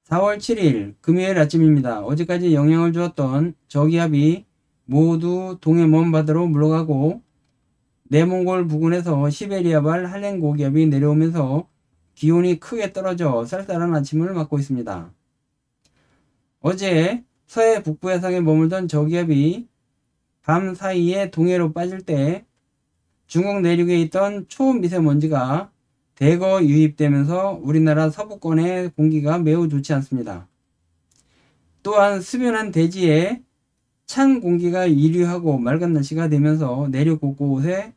4월 7일 금요일 아침입니다. 어제까지 영향을 주었던 저기압이 모두 동해 먼바다로 물러가고 내몽골 부근에서 시베리아발 한랭 고기압이 내려오면서 기온이 크게 떨어져 쌀쌀한 아침을 맞고 있습니다. 어제 서해 북부 해상에 머물던 저기압이 밤 사이에 동해로 빠질 때 중국 내륙에 있던 초미세먼지가 대거 유입되면서 우리나라 서부권의 공기가 매우 좋지 않습니다. 또한 수변한 대지에 찬 공기가 이류하고 맑은 날씨가 되면서 내륙 곳곳에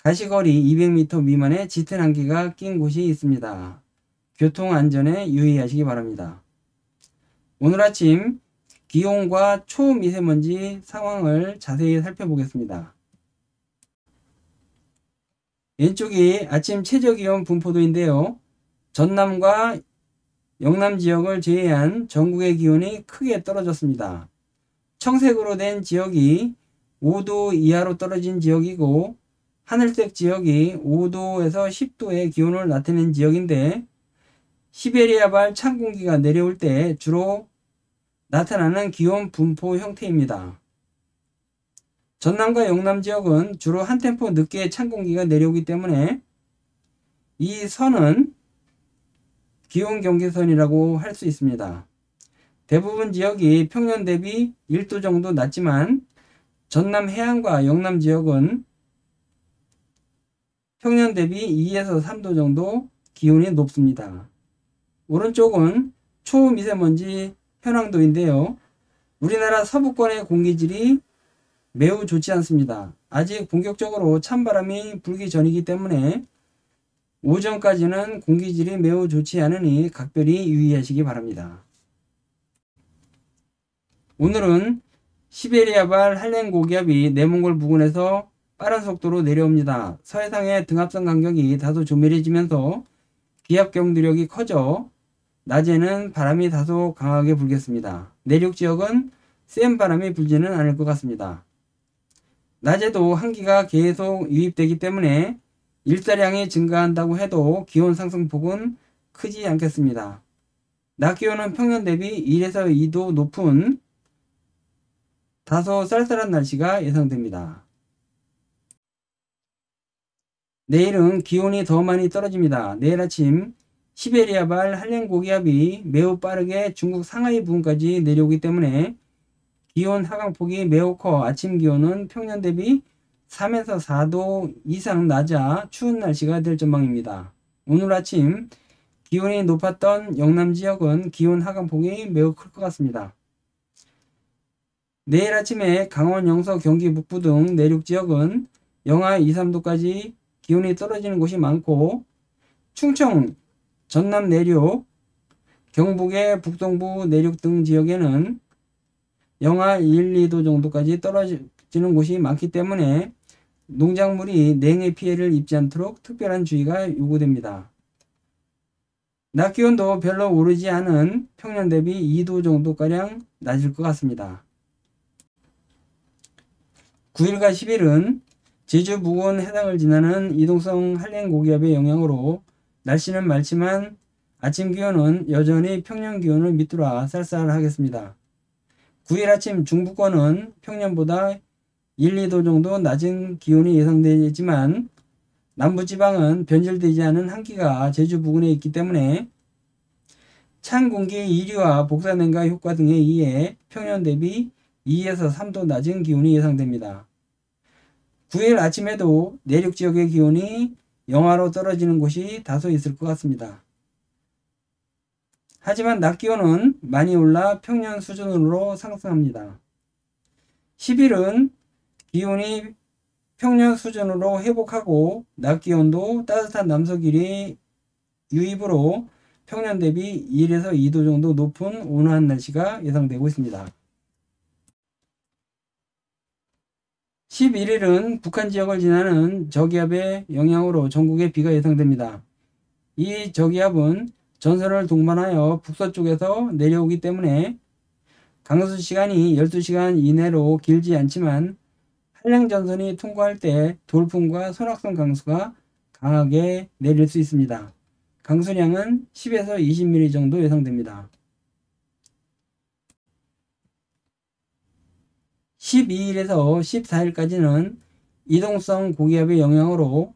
가시거리 200m 미만의 짙은 안개가 낀 곳이 있습니다. 교통안전에 유의하시기 바랍니다. 오늘 아침 기온과 초미세먼지 상황을 자세히 살펴보겠습니다. 왼쪽이 아침 최저기온 분포도인데요. 전남과 영남 지역을 제외한 전국의 기온이 크게 떨어졌습니다. 청색으로 된 지역이 5도 이하로 떨어진 지역이고 하늘색 지역이 5도에서 10도의 기온을 나타낸 지역인데 시베리아발 찬 공기가 내려올 때 주로 나타나는 기온 분포 형태입니다. 전남과 영남 지역은 주로 한 템포 늦게 찬 공기가 내려오기 때문에 이 선은 기온 경계선이라고 할 수 있습니다. 대부분 지역이 평년 대비 1도 정도 낮지만 전남 해안과 영남 지역은 평년 대비 2에서 3도 정도 기온이 높습니다. 오른쪽은 초미세먼지 현황도인데요. 우리나라 서부권의 공기질이 매우 좋지 않습니다. 아직 본격적으로 찬바람이 불기 전이기 때문에 오전까지는 공기질이 매우 좋지 않으니 각별히 유의하시기 바랍니다. 오늘은 시베리아발 한랭 고기압이 내몽골 부근에서 빠른 속도로 내려옵니다. 서해상의 등압선 간격이 다소 조밀해지면서 기압 경도력이 커져 낮에는 바람이 다소 강하게 불겠습니다. 내륙 지역은 센 바람이 불지는 않을 것 같습니다. 낮에도 한기가 계속 유입되기 때문에 일사량이 증가한다고 해도 기온 상승폭은 크지 않겠습니다. 낮 기온은 평년 대비 1에서 2도 높은 다소 쌀쌀한 날씨가 예상됩니다. 내일은 기온이 더 많이 떨어집니다. 내일 아침 시베리아발 한랭 고기압이 매우 빠르게 중국 상하이 부근까지 내려오기 때문에 기온 하강폭이 매우 커 아침 기온은 평년 대비 3에서 4도 이상 낮아 추운 날씨가 될 전망입니다. 오늘 아침 기온이 높았던 영남 지역은 기온 하강폭이 매우 클 것 같습니다. 내일 아침에 강원, 영서, 경기 북부 등 내륙 지역은 영하 2, 3도까지 기온이 떨어지는 곳이 많고 충청, 전남 내륙, 경북의 북동부 내륙 등 지역에는 영하 1, 2도 정도까지 떨어지는 곳이 많기 때문에 농작물이 냉해 피해를 입지 않도록 특별한 주의가 요구됩니다. 낮 기온도 별로 오르지 않은 평년 대비 2도 정도가량 낮을 것 같습니다. 9일과 10일은 제주 부근 해상을 지나는 이동성 한랭 고기압의 영향으로 날씨는 맑지만 아침 기온은 여전히 평년 기온을 밑돌아 쌀쌀하겠습니다. 9일 아침 중부권은 평년보다 1, 2도 정도 낮은 기온이 예상되지만 남부지방은 변질되지 않은 한기가 제주 부근에 있기 때문에 찬 공기의 이류와 복사냉각 효과 등에 의해 평년 대비 2에서 3도 낮은 기온이 예상됩니다. 9일 아침에도 내륙 지역의 기온이 영하로 떨어지는 곳이 다소 있을 것 같습니다. 하지만 낮 기온은 많이 올라 평년 수준으로 상승합니다. 10일은 기온이 평년 수준으로 회복하고 낮 기온도 따뜻한 남서길이 유입으로 평년 대비 1에서 2도 정도 높은 온화한 날씨가 예상되고 있습니다. 11일은 북한 지역을 지나는 저기압의 영향으로 전국에 비가 예상됩니다. 이 저기압은 전선을 동반하여 북서쪽에서 내려오기 때문에 강수 시간이 12시간 이내로 길지 않지만 한랭전선이 통과할 때 돌풍과 선악성 강수가 강하게 내릴 수 있습니다. 강수량은 10에서 20mm 정도 예상됩니다. 12일에서 14일까지는 이동성 고기압의 영향으로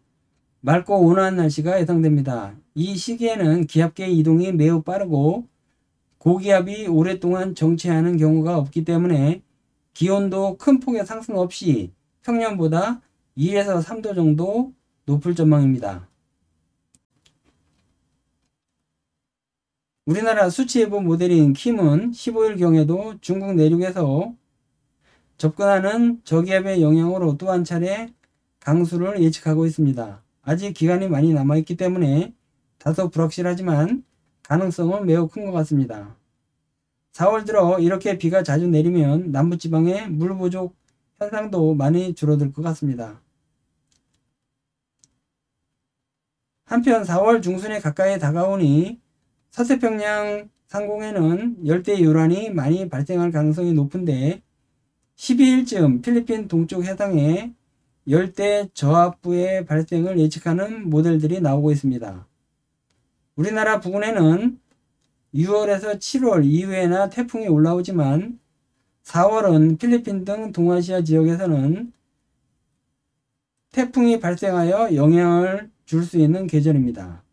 맑고 온화한 날씨가 예상됩니다. 이 시기에는 기압계의 이동이 매우 빠르고 고기압이 오랫동안 정체하는 경우가 없기 때문에 기온도 큰 폭의 상승 없이 평년보다 1에서 3도 정도 높을 전망입니다. 우리나라 수치예보 모델인 킴은 15일경에도 중국 내륙에서 접근하는 저기압의 영향으로 또 한 차례 강수를 예측하고 있습니다. 아직 기간이 많이 남아있기 때문에 다소 불확실하지만 가능성은 매우 큰 것 같습니다. 4월 들어 이렇게 비가 자주 내리면 남부지방의 물 부족 현상도 많이 줄어들 것 같습니다. 한편 4월 중순에 가까이 다가오니 서태평양 상공에는 열대 요란이 많이 발생할 가능성이 높은데 12일쯤 필리핀 동쪽 해상에 열대 저압부의 발생을 예측하는 모델들이 나오고 있습니다. 우리나라 부근에는 6월에서 7월 이후에나 태풍이 올라오지만 4월은 필리핀 등 동아시아 지역에서는 태풍이 발생하여 영향을 줄 수 있는 계절입니다.